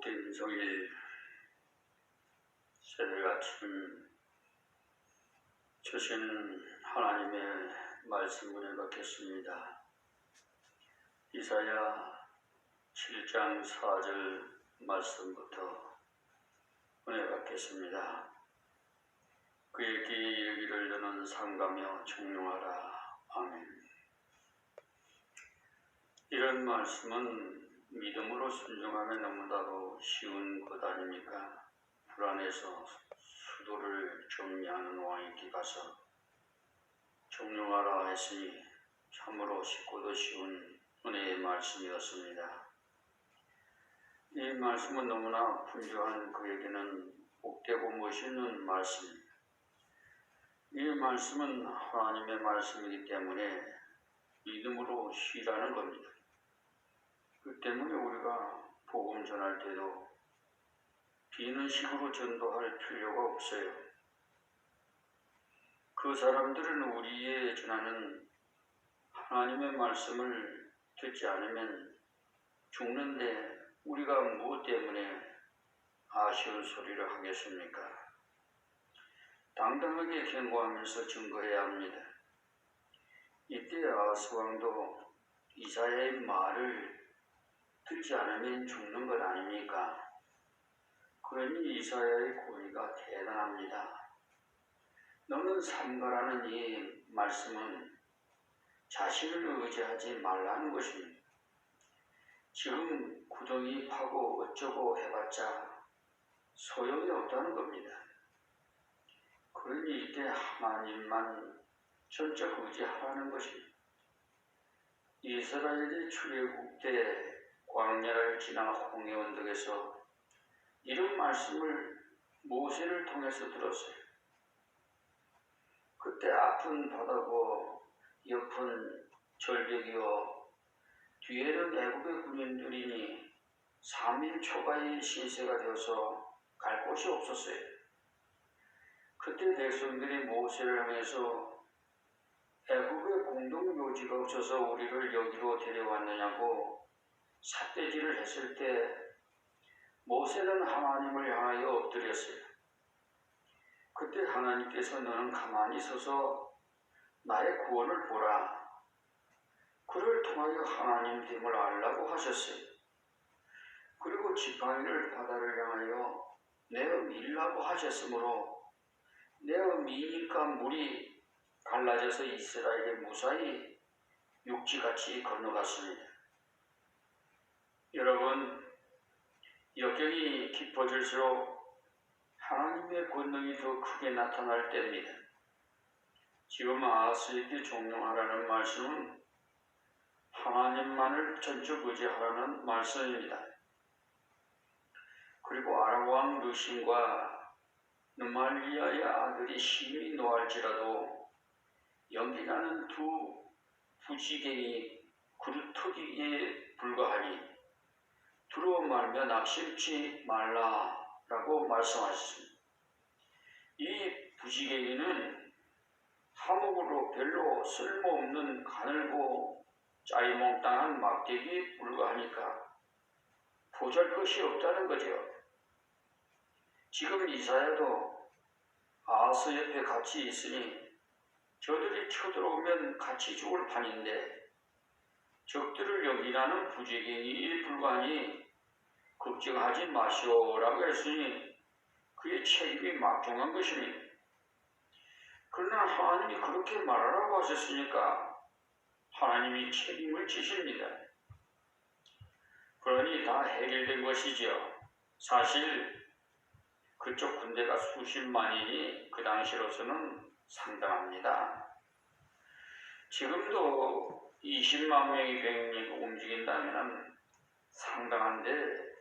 복된 성일 새벽 아침 주신 하나님의 말씀 은혜 받겠습니다. 이사야 7장 4절 말씀부터 은혜 받겠습니다. 그에게 이르기를 너는 상가며 청룡하라. 아멘. 이런 말씀은 믿음으로 순종하면 너무나도 쉬운 것 아닙니까? 불안해서 수도를 정리하는 왕에게 가서 청룡하라 했으니 참으로 쉽고도 쉬운 은혜의 말씀이었습니다. 이 말씀은 너무나 분주한 그에게는 복되고 멋있는 말씀입니다. 이 말씀은 하나님의 말씀이기 때문에 믿음으로 쉬라는 겁니다. 그 때문에 우리가 복음 전할 때도 비는 식으로 전도할 필요가 없어요. 그 사람들은 우리의 전하는 하나님의 말씀을 듣지 않으면 죽는데 우리가 무엇 때문에 아쉬운 소리를 하겠습니까? 당당하게 경고하면서 증거해야 합니다. 이때 아하스 왕도 이사야의 말을 듣지 않으면 죽는 것 아닙니까? 그러니 이사야의 고의가 대단합니다. 너는 삼가라는 이 말씀은 자신을 의지하지 말라는 것입니다. 지금 구덩이 파고 어쩌고 해봤자 소용이 없다는 겁니다. 그러니 이때 하나님만 전적 의지하라는 것입니다. 이스라엘의 출애굽 때 광야를 지나 홍해 언덕에서 이런 말씀을 모세를 통해서 들었어요. 그때 앞은 바다고 옆은 절벽이요 뒤에는 애굽의 군인들이니 3일 초가의 신세가 되어서 갈 곳이 없었어요. 그때 백성들이 모세를 향해서 애굽의 공동묘지가 없어서 우리를 여기로 데려왔느냐고 삿대질을 했을 때 모세는 하나님을 향하여 엎드렸어요. 그때 하나님께서 너는 가만히 서서 나의 구원을 보라. 그를 통하여 하나님 됨을 알라고 하셨어요. 그리고 지팡이를 바다를 향하여 내어 밀라고 하셨으므로 내어 미니까 물이 갈라져서 이스라엘의 무사히 육지같이 건너갔습니다. 여러분, 역경이 깊어질수록 하나님의 권능이 더 크게 나타날 때입니다. 지금 아하스에게 종용하라는 말씀은 하나님만을 전적 의지하라는 말씀입니다. 그리고 아람 왕 르신과 르말리아의 아들이 심히 노할지라도 연기나는 두 부지갱이 그루터기에 불과하니 두려워 말며 낙심치 말라라고 말씀하셨습니다. 이 부지갱이는 하목으로 별로 쓸모없는 가늘고 짜리몽땅한 막대기에 불과하니까 보잘것이 없다는 거죠. 지금 이사야도 아하스 옆에 같이 있으니 저들이 쳐들어오면 같이 죽을 판인데 적들을 연기나는 부지갱이에 불과하니 걱정하지 마시오라고 했으니 그의 책임이 막중한 것입니다. 그러나 하나님이 그렇게 말하라고 하셨으니까 하나님이 책임을 지십니다. 그러니 다 해결된 것이지요. 사실 그쪽 군대가 수십만이니 그 당시로서는 상당합니다. 지금도 20만 명이 병력이 움직인다면 상당한데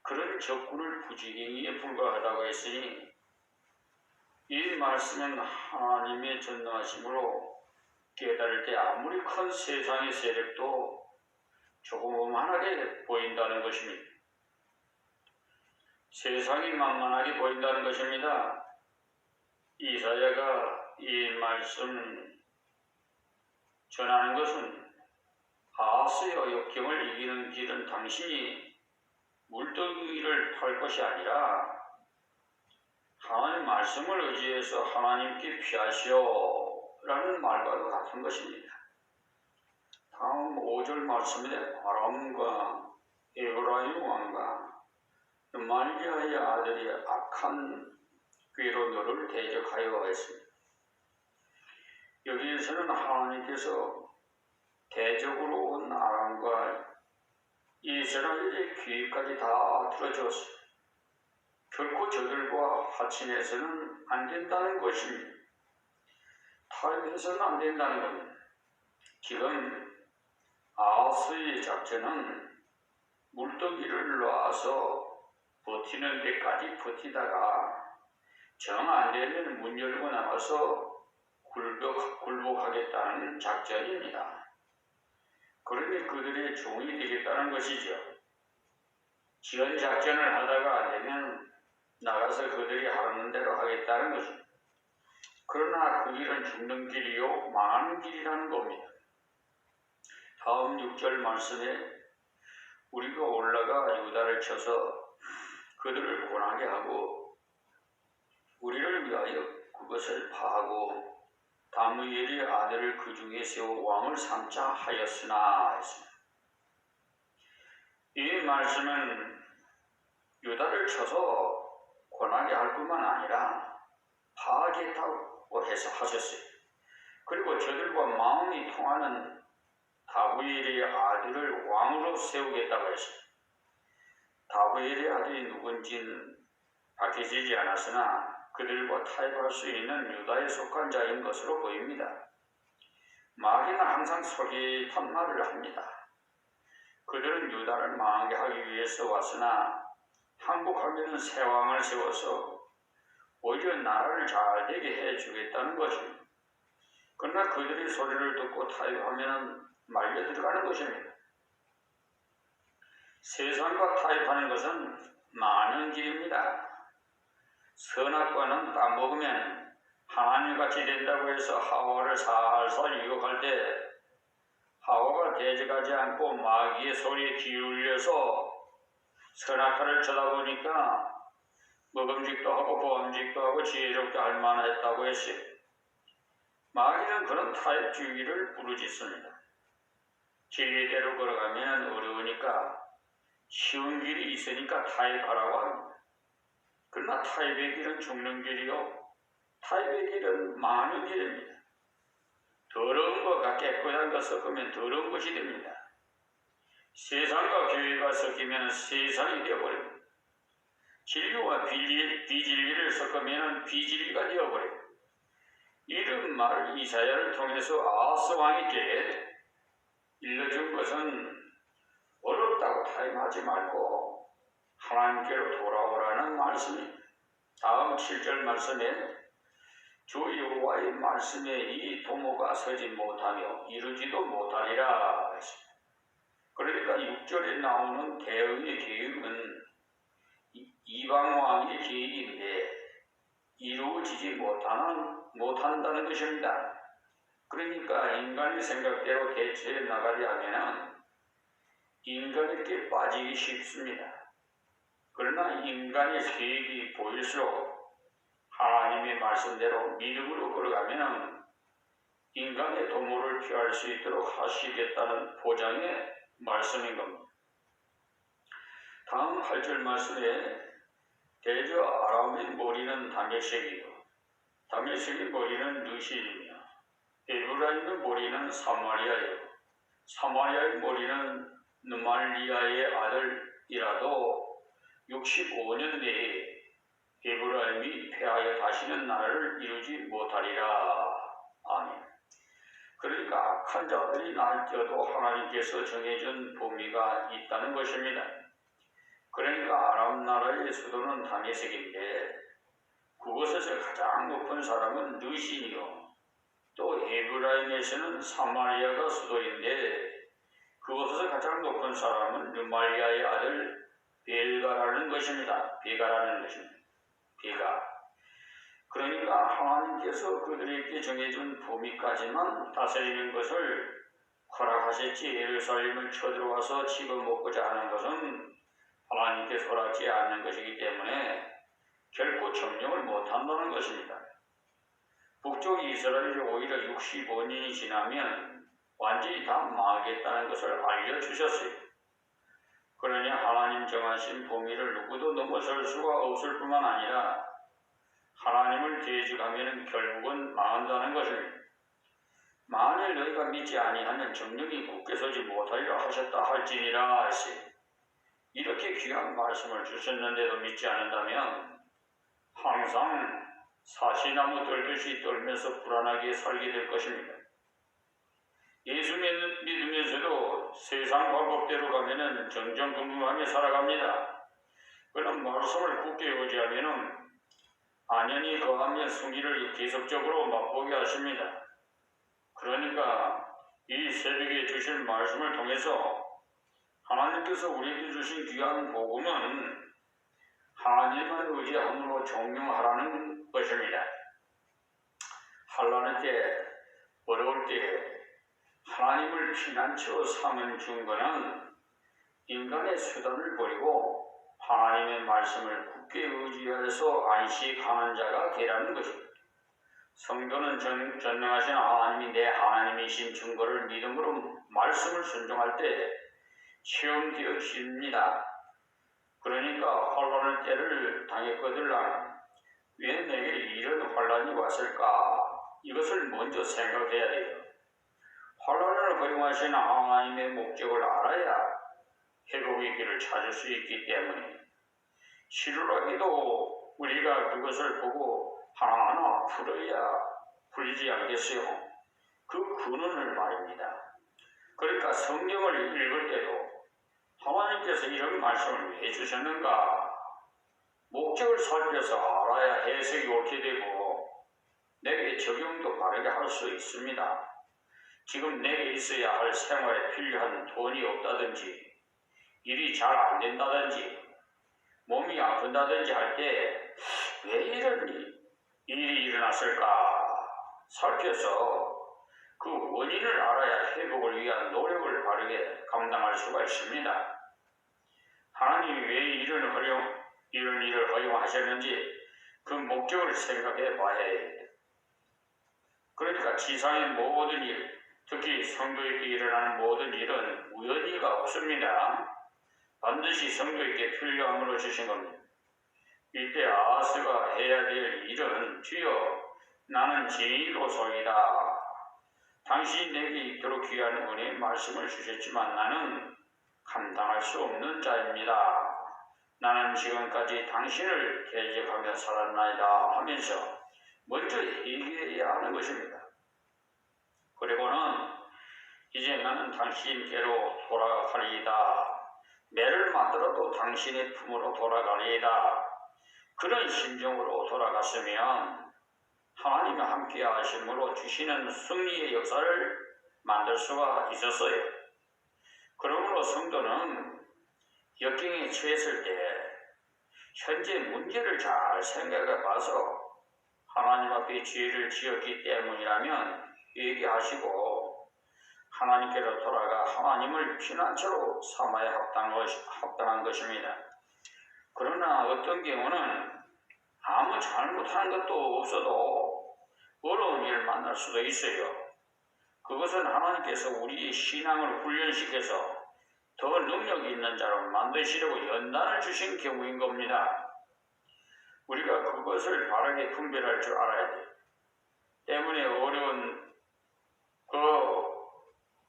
그런 적군을 부지갱이에 불과하다고 했으니 이 말씀은 하나님의 전능하심으로 깨달을 때 아무리 큰 세상의 세력도 조그만하게 보인다는 것입니다. 세상이 만만하게 보인다는 것입니다. 이사야가 이 말씀 전하는 것은 아하스의 역경을 이기는 길은 당신이 물더기를 팔 것이 아니라 하나님 말씀을 의지해서 하나님께 피하시오 라는 말과도 같은 것입니다. 다음 5절 말씀에 아람과 에브라임 왕과 르말리아의 아들이 악한 꾀로 너를 대적하여 했습니다. 여기에서는 하나님께서 대적으로 온 아람과 이스라엘의 기회까지 다 들어주었습니다. 결코 저들과 하친해서는 안 된다는 것입니다. 타협해서는 안 된다는 겁니다. 지금 아하스의 작전은 물더기를 놔서 버티는 데까지 버티다가 정 안 되면 문 열고 나가서 굴복하겠다는 작전입니다. 그러니 그들의 종이 되겠다는 것이죠. 지연 작전을 하다가 안 되면 나가서 그들이 하는 대로 하겠다는 것입니다. 그러나 그 길은 죽는 길이요 망하는 길이라는 겁니다. 다음 6절 말씀에 우리가 올라가 유다를 쳐서 그들을 고나게 하고 우리를 위하여 그것을 파하고 다므엘의 아들을 그 중에 세워 왕을 삼자 하였으나 했습니다. 이 말씀은 유다를 쳐서 고나게 할 뿐만 아니라 파하겠다고 해서 하셨어요. 그리고 저들과 마음이 통하는 다므엘의 아들을 왕으로 세우겠다고 했어요. 다므엘의 아들이 누군지는 밝혀지지 않았으나 그들과 타협할 수 있는 유다에 속한 자인 것으로 보입니다. 마귀는 항상 솔깃한 말을 합니다. 그들은 유다를 망하게 하기 위해서 왔으나 항복하면 새 왕을 세워서 오히려 나라를 잘 되게 해주겠다는 것입니다. 그러나 그들의 소리를 듣고 타협하면 말려 들어가는 것입니다. 세상과 타협하는 것은 많은 길입니다. 선악과는 따먹으면 하나님같이 된다고 해서 하와를 살살 유혹할 때 하와가 대적하지 않고 마귀의 소리에 기울여서 선악과를 쳐다보니까 먹음직도 하고 보음직도 하고 지혜롭게 할 만했다고 했어요. 마귀는 그런 타협주의를 부르짖습니다. 진리대로 걸어가면 어려우니까 쉬운 길이 있으니까 타협하라고 합니다. 그러나 타협의 길은 죽는 길이요 타협의 길은 망하는 길입니다. 더러운 것과 깨끗한 것 섞으면 더러운 것이 됩니다. 세상과 교회가 섞이면 세상이 되어버립니다. 진리와 비진리를 섞으면 비진리가 되어버립니다. 이런 말을 이사야를 통해서 아하스 왕에게 일러준 것은 어렵다고 타협하지 말고 하나님께로 돌아오라는 말씀입니다. 다음 7절 말씀에 주 여호와의 말씀에 이 도모가 서지 못하며 이루지도 못하리라 했습니다. 그러니까 6절에 나오는 대응의 계획은 이방왕의 계획인데 이루어지지 못한다는 것입니다. 그러니까 인간의 생각대로 대처해 나가려 하면 인간에게 빠지기 쉽습니다. 그러나 인간의 계획이 보일수록 하나님의 말씀대로 믿음으로 걸어가면 인간의 도모를 피할 수 있도록 하시겠다는 보장의 말씀인 겁니다. 다음 8절 말씀에 대저 아람의 머리는 다메섹이요 다메섹의 머리는 느실이며 에브라임의 머리는 사마리아요 사마리아의 머리는 르말리아의 아들이라도 65년 내에 에브라임이 패하여 다시는 나라를 이루지 못하리라. 아멘. 그러니까 악한 자들이 날뛰어도 하나님께서 정해준 범위가 있다는 것입니다. 그러니까 아람 나라의 수도는 다메섹인데 그곳에서 가장 높은 사람은 느신이요 또 에브라임에서는 사마리아가 수도인데 그곳에서 가장 높은 사람은 르말리아의 아들 베가라는 것입니다. 베가라는 것입니다. 베가. 그러니까 하나님께서 그들에게 정해준 범위까지만 다스리는 것을 허락하셨지 예루살렘을 쳐들어와서 집어먹고자 하는 것은 하나님께서 허락지 않는 것이기 때문에 결코 점령을 못한다는 것입니다. 북쪽 이스라엘이 오히려 65년이 지나면 완전히 다 망하겠다는 것을 알려주셨어요. 그러니 하나님 정하신 범위를 누구도 넘어설 수가 없을 뿐만 아니라 하나님을 대적하면 결국은 망한다는 것입니다. 만일 너희가 믿지 아니하면 정령이 굳게 서지 못하리라 하셨다 할지니라 하시. 이렇게 귀한 말씀을 주셨는데도 믿지 않는다면 항상 사시나무 떨듯이 떨면서 불안하게 살게 될 것입니다. 예수 믿으면서도 세상 방법대로 가면은 정정궁금하게 살아갑니다. 그런 말씀을 굳게 의지하면은 안연히 거하며 승리를 계속적으로 맛보게 하십니다. 그러니까 이 새벽에 주실 말씀을 통해서 하나님께서 우리에게 주신 귀한 복음은 하나님만 의지함으로 종용하라는 것입니다. 환난할 때, 어려울 때 하나님을 피난처로 삼은 증거는 인간의 수단을 버리고 하나님의 말씀을 굳게 의지해서 안식하는 자가 되라는 것입니다. 성도는 전능하신 하나님이 내 하나님이신 증거를 믿음으로 말씀을 순종할 때 체험되어집니다. 그러니까 환난의 때를 당했거들라 왜 내게 이런 환난이 왔을까? 이것을 먼저 생각해야 돼요. 환난을 허용하신 하나님의 목적을 알아야 회복의 길을 찾을 수 있기 때문에 시루라기도 우리가 그것을 보고 하나하나 풀지 않겠어요. 그 근원을 말입니다. 그러니까 성경을 읽을 때도 하나님께서 이런 말씀을 왜 주셨는가? 목적을 살펴서 알아야 해석이 옳게 되고 내게 적용도 바르게 할 수 있습니다. 지금 내게 있어야 할 생활에 필요한 돈이 없다든지 일이 잘 안 된다든지 몸이 아픈다든지 할 때 왜 이런 일이 일어났을까 살펴서 그 원인을 알아야 회복을 위한 노력을 바르게 감당할 수가 있습니다. 하나님이 왜 이런 일을 허용하셨는지 그 목적을 생각해 봐야 해요. 그러니까 지상의 모든 일, 특히 성도에게 일어나는 모든 일은 우연히가 없습니다. 반드시 성도에게 필요함으로 주신 겁니다. 이때 아하스가 해야 될 일은 주여 나는 죄인으로소이다. 당신이 내게 있도록 귀한 은혜의 말씀을 주셨지만 나는 감당할 수 없는 자입니다. 나는 지금까지 당신을 대적하며 살았나이다 하면서 먼저 얘기해야 하는 것입니다. 그리고는 이제 나는 당신께로 돌아가리이다. 매를 맞더라도 당신의 품으로 돌아가리이다. 그런 심정으로 돌아갔으면 하나님이 함께 하심으로 주시는 승리의 역사를 만들 수가 있었어요. 그러므로 성도는 역경에 처했을 때 현재 문제를 잘 생각해 봐서 하나님 앞에 죄를 지었기 때문이라면 회개하시고 하나님께로 돌아가 하나님을 피난처로 삼아야 합당한 것입니다. 그러나 어떤 경우는 아무 잘못한 것도 없어도 어려운 일을 만날 수도 있어요. 그것은 하나님께서 우리의 신앙을 훈련시켜서 더 능력 있는 자로 만드시려고 연단을 주신 경우인 겁니다. 우리가 그것을 바르게 분별할 줄 알아야 돼요. 때문에 어려운 그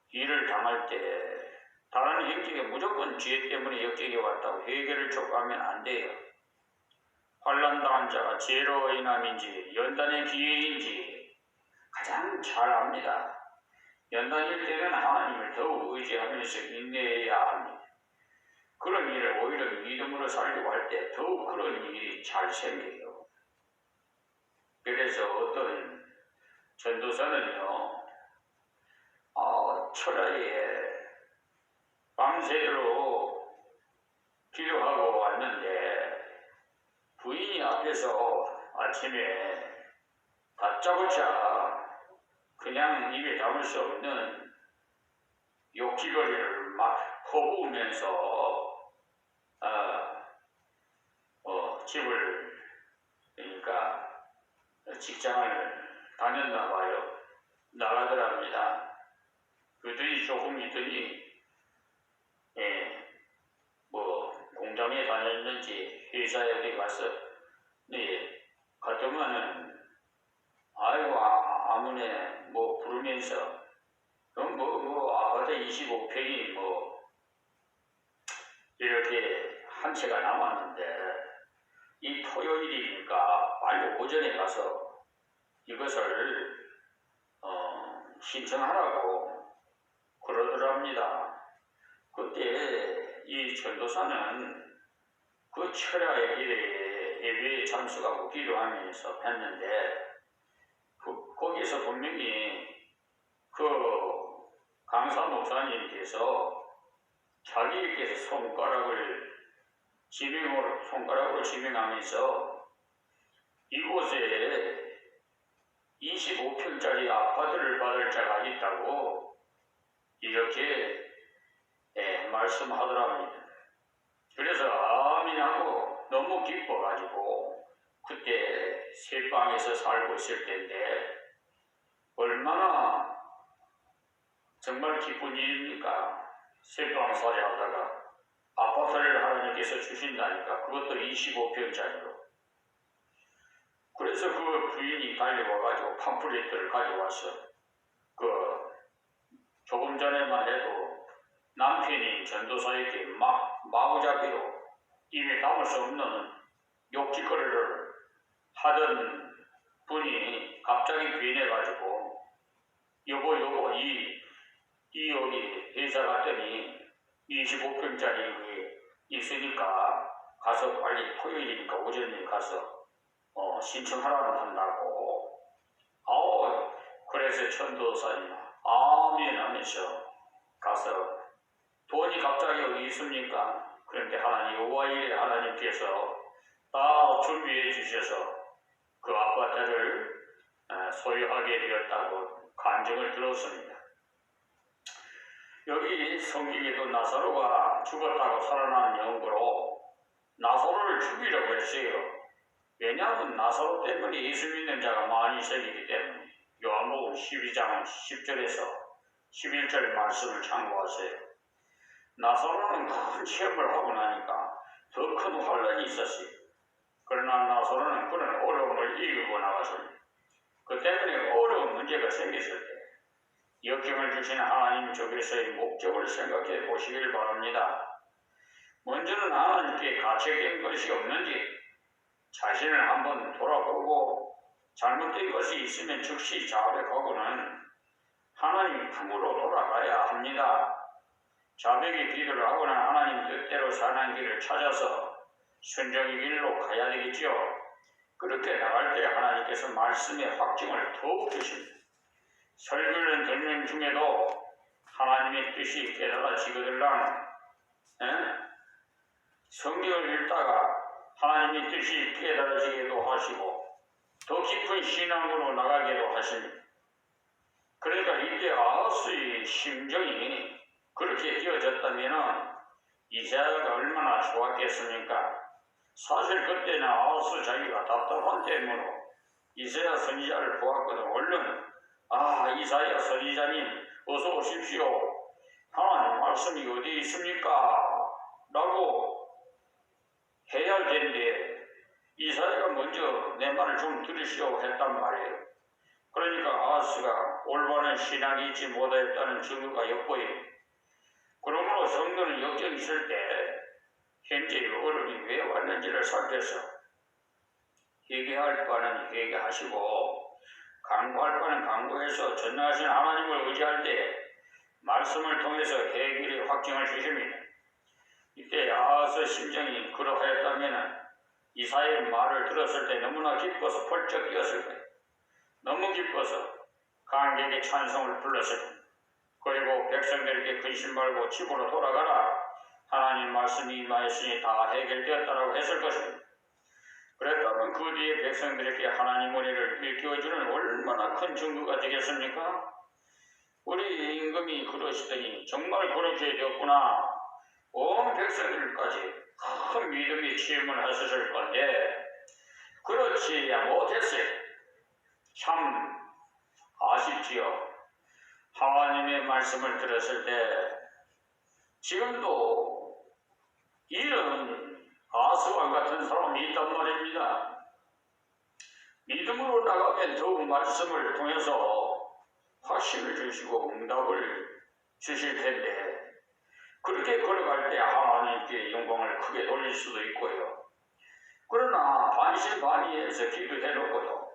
일을 당할 때 다른 형제가 무조건 죄 때문에 역경이 왔다고 회개를 촉구하면 안 돼요. 환난당한 자가 죄로 인함인지 연단의 기회인지 가장 잘 압니다. 연단일 때는 하나님을 더욱 의지하면서 인내해야 합니다. 그런 일을 오히려 믿음으로 살려고 할 때 더욱 그런 일이 잘 생겨요. 그래서 어떤 전도사는요, 철야에 밤새도록 기도하고 왔는데 부인이 앞에서 아침에 다짜고짜 그냥 입에 담을 수 없는 욕기거리를 막 퍼부으면서 집을, 그러니까 직장을 다녔나 봐요. 나가더랍니다. 그들이 조금 있더니, 공장에 다녔는지 회사에 어디 가서, 갔더만은, 아이고, 아무네, 부르면서, 아파트 25평이 이렇게 한 채가 남았는데, 이 토요일이니까 빨리 오전에 가서 이것을 신청하라고 그러더랍니다. 그때 이 전도사는 그 철야의 길에 예배에 참석하고 기도하면서 했는데 거기서 분명히 그 강사 목사님께서 자기께서 손가락으로 지명하면서 이곳에 25평짜리 아파트를 받을 자가 있다고 이렇게 말씀하더랍니다. 그래서 아멘하고 너무 기뻐가지고 그때 새방에서 살고 있을 때인데 얼마나 정말 기쁜 일입니까? 새방살이 하다가 아파트를 하나님께서 주신다니까 그것도 25평짜리로. 그래서 그 부인이 달려와가지고 팜플렛들을 가져와서 조금 전에만 해도 남편이 전도사에게 마구잡이로 입에 담을 수 없는 욕짓거리를 하던 분이 갑자기 부인해가지고 여보 이 여기 회사 갔더니 25평짜리 있으니까 가서 빨리 토요일이니까 오전에 가서 신청하라고 한다고. 그래서 전도사님 아멘 하면서 가서 돈이 갑자기 어디 있습니까? 그런데 여호와 일에 하나님께서 다 준비해 주셔서 그 아파트를 소유하게 되었다고 간증을 들었습니다. 여기 성경에도 나사로가 죽었다고 살아난 연고로 나사로를 죽이려고 했어요. 왜냐하면 나사로 때문에 예수 믿는 자가 많이 생기기 때문에. 요한복음 12장 10절에서 11절 말씀을 참고하세요. 나사로는 큰 시험을 하고 나니까 더 큰 환란이 있었어요. 그러나 나사로는 그런 어려움을 이기고 나갔습니다. 그 때문에 어려운 문제가 생겼을 때 역경을 주시는 하나님 쪽에서의 목적을 생각해 보시길 바랍니다. 먼저는 하나님께 가책된 것이 없는지 자신을 한번 돌아보고 잘못된 것이 있으면 즉시 자백하고는 하나님 품으로 돌아가야 합니다. 자백의 기도를 하거나 하나님 뜻대로 사는 길을 찾아서 순종의 길로 가야 되겠죠. 그렇게 나갈 때 하나님께서 말씀의 확증을 더욱 주십니다. 설교를 듣는 중에도 하나님의 뜻이 깨달아지거들랑 성경을 읽다가 하나님의 뜻이 깨달아지게도 하시고 더 깊은 신앙으로 나가게도 하십니다. 그러니까 이때 아하스의 심정이 그렇게 되어졌다면 이사야가 얼마나 좋았겠습니까? 사실 그때는 아하스 자기가 답답한 때문에 이사야 선지자를 보았거든. 얼른 이사야 선지자님 어서 오십시오. 하나님 말씀이 어디 있습니까? 라고 해야 할 텐데 이사야가 먼저 내 말을 좀 들으시오 했단 말이에요. 그러니까 아하스가 올바른 신앙이 있지 못하였다는 증거가 엿보여요. 그러므로 성도는 역경이 있을 때 현재 어려움이 왜 왔는지를 살펴서 회개할 바는 회개하시고 간구할 바는 간구해서 전능하신 하나님을 의지할 때 말씀을 통해서 해결의 확증을 주십니다. 이때 아하스 심정이 그러하였다면 이사야의 말을 들었을 때 너무나 기뻐서 펄쩍 뛰었을 거예요. 너무 기뻐서 관객의 찬송을 불렀을 겁니다. 그리고 백성들에게 근심 말고 집으로 돌아가라. 하나님 말씀이 임하였으니 다 해결되었다라고 했을 것입니다. 그랬다면 그 뒤에 백성들에게 하나님 은혜를 일깨워주는 얼마나 큰 증거가 되겠습니까? 우리 임금이 그러시더니 정말 그렇게 되었구나. 온 백성들까지 큰 믿음이 질문하셨을 건데 그렇지 못했어요. 참 아쉽지요. 하나님의 말씀을 들었을 때 지금도 이런 아스와 같은 사람이 있단 말입니다. 믿음으로 나가면 더욱 말씀을 통해서 확신을 주시고 응답을 주실 텐데 그렇게 걸어갈 때 하나님께 영광을 크게 돌릴 수도 있고요. 그러나 반신반의해서 기도해놓고요.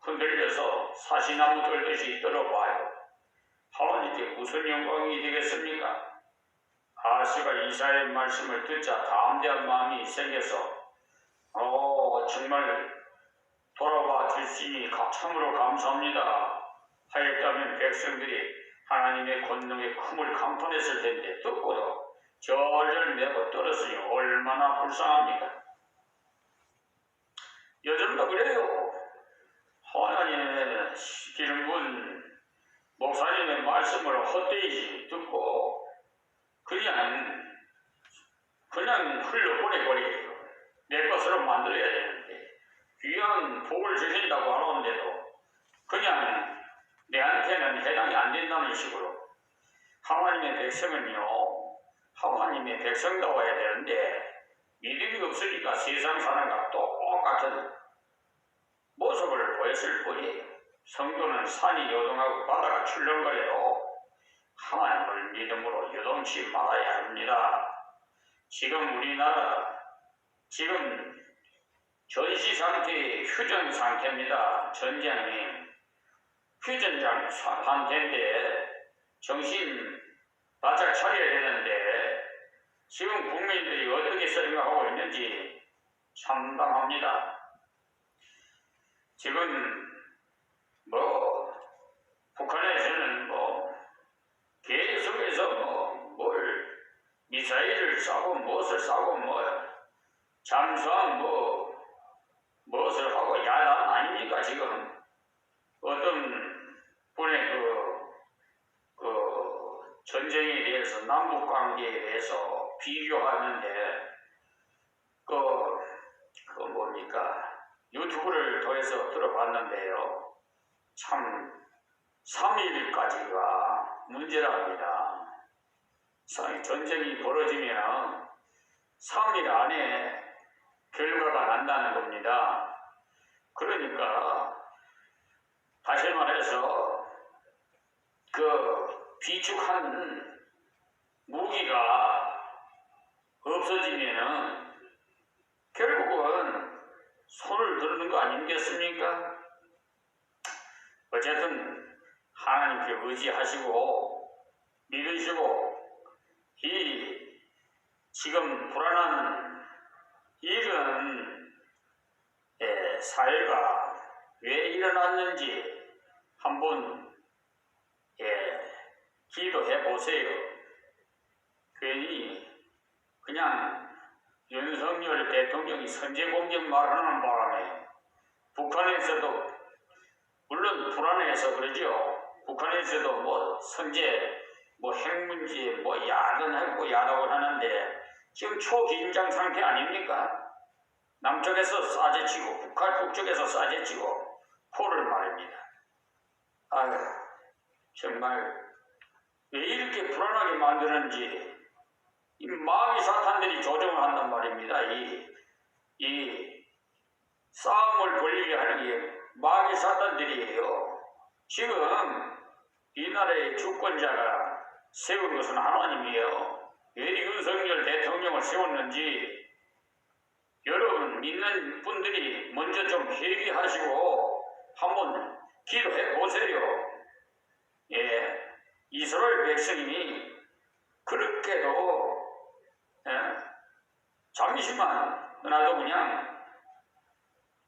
흔들려서 사시나무 들듯이 떨어봐요. 하나님께 무슨 영광이 되겠습니까? 아스가 이사야의 말씀을 듣자 담대한 마음이 생겨서 정말 돌아와 주시니 참으로 감사합니다 하였다면 백성들이 하나님의 권능의 큼을 강판했을 텐데 듣고도 절절 매고 떨었으니 얼마나 불쌍합니까? 요즘도 그래요. 하나님의 기름분 목사님의 말씀을 헛되이 듣고 그냥 흘려보내버려요. 내 것으로 만들어야 되는데 귀한 복을 주신다고 하는데도 그냥 내한테는 해당이 안 된다는 식으로 하나님의 백성은요 하나님의 백성다워야 되는데 믿음이 없으니까 세상 사람과 똑같은 모습을 보였을 뿐이에요. 성도는 산이 요동하고 바다가 출렁거려도 하나님을 믿음으로 요동치 말아야 합니다. 지금 우리나라 지금 전시 상태의 휴전 상태입니다. 전쟁이 휴전 상태인데 정신 바짝 차려야 되는데 지금 국민들이 어떻게 생각하고 있는지 참담합니다. 지금 북한에서는 계속해서 뭘 미사일을 쏴고 무엇을 쏴고 잠수함 무엇을 하고 야단 아닙니까? 지금 어떤 분의 전쟁에 대해서 남북 관계에 대해서 비교하는데 뭡니까? 유튜브를 통해서 들어봤는데요. 참 3일까지가 문제랍니다. 전쟁이 벌어지면 3일 안에 결과가 난다는 겁니다. 그러니까 다시 말해서 비축한 무기가 없어지면은 결국은 손을 드는 거 아니겠습니까? 어쨌든 하나님께 의지하시고 믿으시고 이 지금 불안한 이런 사회가 왜 일어났는지 한번 기도해 보세요. 괜히 그냥 윤석열 대통령이 선제 공격 말하는 바람에 북한에서도 물론 불안해서 그러죠. 북한에서도 선제 핵문제 야단하고 야당을 하는데 지금 초긴장 상태 아닙니까? 남쪽에서 쏴제치고 북쪽에서 쏴제치고 포를 말입니다. 아유 정말 왜 이렇게 불안하게 만드는지 이 마귀 사탄들이 조종을 한단 말입니다. 이 싸움을 벌리게 하는 게 마귀 사탄들이에요. 지금 이 나라의 주권자가 세운 것은 하나님이에요. 왜 윤석열 대통령을 세웠는지 여러분 믿는 분들이 먼저 좀 회개하시고 한번 기도해 보세요. 이스라엘 백성이 그렇게도 잠시만 나도 그냥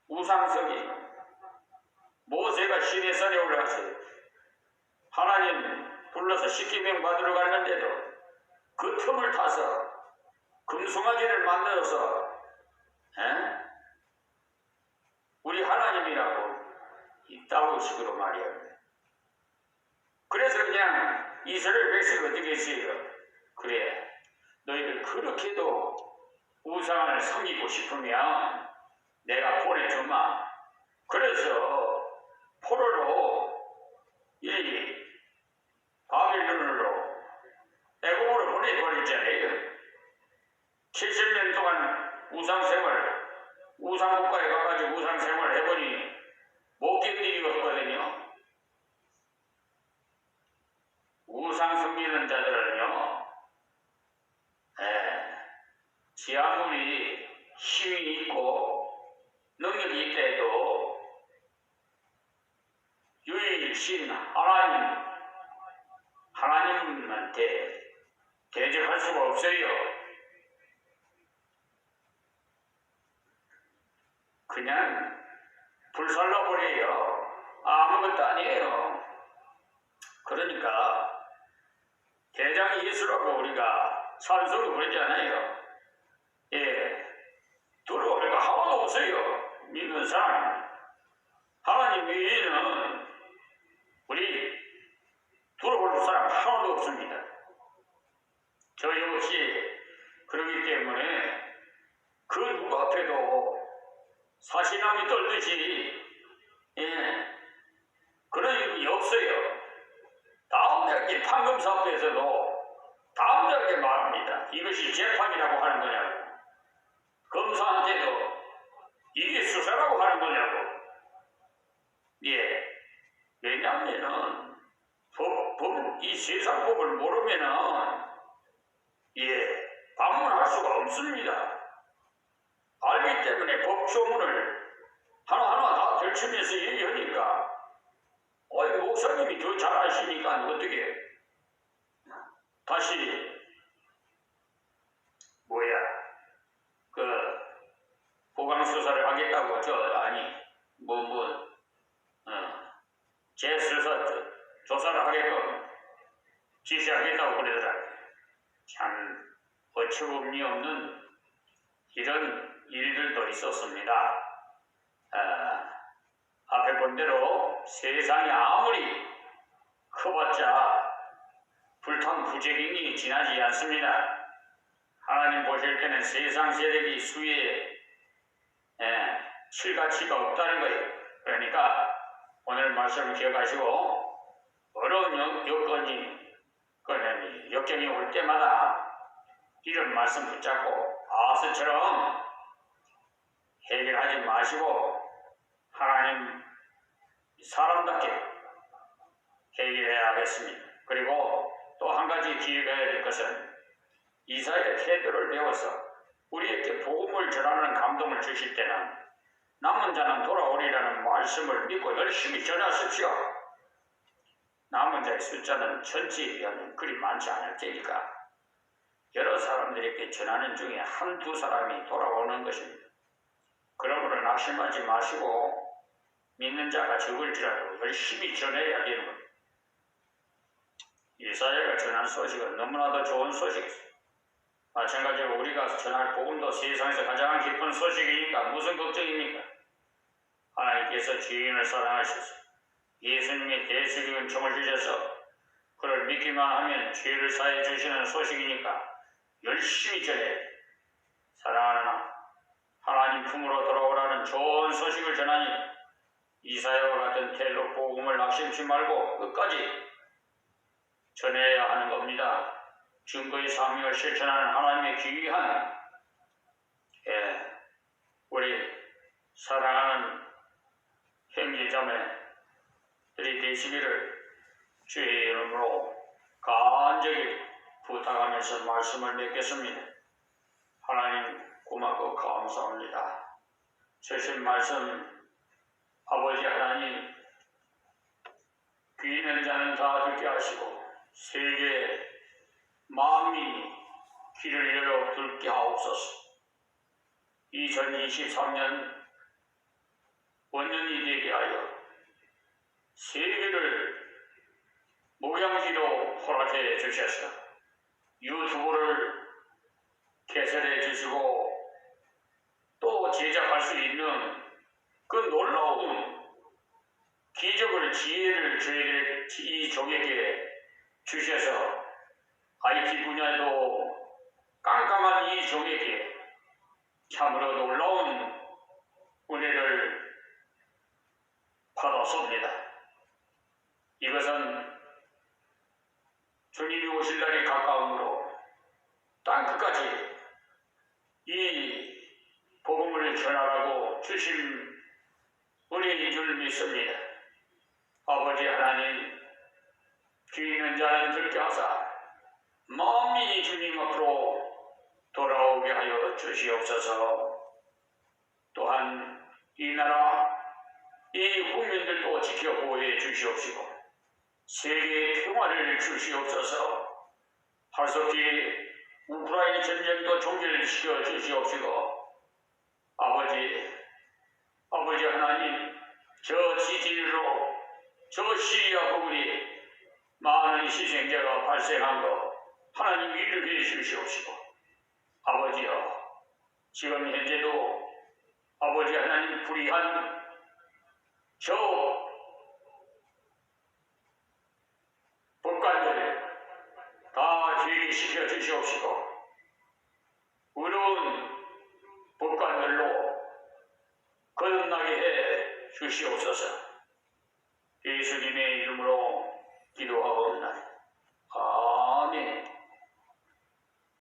우상석이 모세가 시내산에 올라가서 하나님 불러서 십계명 받으러 갔는데도 그 틈을 타서 금송아지를 만들어서 우리 하나님이라고 이따구 식으로 말이야. 그래서 그냥 이스라엘 백성이 어떻게 했어요? 그래 너희들 그렇게도 우상을 섬기고 싶으면 내가 보내주마. 그래서 포로로 이 바빌론으로 애굽으로 보내버렸잖아요. 70년 동안 우상국가에 가가지고 우상생활을 해보니 못 견디겠거든요. 우상 섬기는 자들은요, 지 아무리 힘이 있고 능력이 있대도 유일신 하나님한테 대적할 수가 없어요. 그냥 불살라버려요. 아무것도 아니에요. 그러니까 대장 예수라고 우리가 산소로 그러잖아요. 두려워할 거 하나도 없어요. 믿는 사람. 하나님 외에는 우리 두려워할 사람 하나도 없습니다. 저 역시 그러기 때문에 그 누구 앞에도 사시나미 떨듯이 그런 일이 없어요. 다음 달에 판검사 앞에서도 다음 달에 말합니다. 이것이 재판이라고 하는 거냐고. 검사한테도 이게 수사라고 하는 거냐고. 왜냐하면은 이 세상 법을 모르면은 방문할 수가 없습니다. 알기 때문에 법조문을 하나하나 다 들추면서 얘기하니까 목사님이 더 잘 아시니까 어떻게 다시 보강수사를 하겠다고 재수사 조사를 하게끔 지시하겠다고 그러더라고요. 참 어처구니 없는 이런 일들도 있었습니다. 앞에 본 대로 세상이 아무리 커봤자 불탕부적인이 지나지 않습니다. 하나님 보실 때는 세상 세력이 수에 칠가치가 없다는 거예요. 그러니까 오늘 말씀을 기억하시고 어려운 역경이 올 때마다 이런 말씀 붙잡고 아스처럼 해결하지 마시고 하나님 사람답게 해결해야 하겠습니다. 그리고 또 한 가지 기억해야 될 것은 이사야의 태도를 배워서 우리에게 복음을 전하는 감동을 주실 때는 남은 자는 돌아오리라는 말씀을 믿고 열심히 전하십시오. 남은 자의 숫자는 전체에 비하면 그리 많지 않을 테니까 여러 사람들에게 전하는 중에 한두 사람이 돌아오는 것입니다. 그러므로 낙심하지 마시고 믿는 자가 적을지라도 열심히 전해야 되는 겁니다. 이사야가 전한 소식은 너무나도 좋은 소식이었습니다. 마찬가지로 우리가 전할 복음도 세상에서 가장 기쁜 소식이니까 무슨 걱정입니까? 하나님께서 죄인을 사랑하셔서 예수님의 대속의 은총을 주셔서 그를 믿기만 하면 죄를 사해 주시는 소식이니까 열심히 전해 사랑하는 하나님 품으로 돌아오라는 좋은 소식을 전하니 이사야와 같은 태도로 복음을 낙심치 말고 끝까지 전해야 하는 겁니다. 증거의 사명을 실천하는 하나님의 귀한 우리 사랑하는 형제자매들이 되시기를 주의 이름으로 간절히 부탁하면서 말씀을 맺겠습니다. 하나님 고맙고 감사합니다. 주신 말씀 아버지 하나님 귀 있는 자는 다 듣게 하시고 세계 만민이 귀를 열어 듣게 하옵소서. 2023년 원년이 되게 하여 세계를 목양지로 허락해 주셔서 유튜브를 개설해 주시고 또 제작할 수 있는 그 놀라운 기적을 지혜를 저희들 이 종에게 주셔서 IT 분야에도 깜깜한 이 종에게 참으로 놀라운 은혜를 받았습니다. 이것은 주님이 오실 날이 가까우므로 땅끝까지 이 복음을 전하라고 주신 은혜인 줄 믿습니다. 아버지 하나님, 귀 있는 자는 듣게 하사 만민이 주님 앞으로 돌아오게 하여 주시옵소서. 또한 이 나라, 이 국민들도 지켜 보호해 주시옵시고 세계의 평화를 주시옵소서. 하루속히 우크라이나 전쟁도 종결시켜 주시옵시고 아버지 하나님, 저 지진으로 저 시리아 부분이 많은 희생자가 발생한 것 하나님 일으켜 주시옵시고 아버지여, 지금 현재도 아버지 하나님 불의한 저 법관들 다 죄리시켜 주시옵시고 의로운 법관들로 거듭나게 해 주시옵소서. 예수님의 이름으로 기도하옵나이다. 아멘.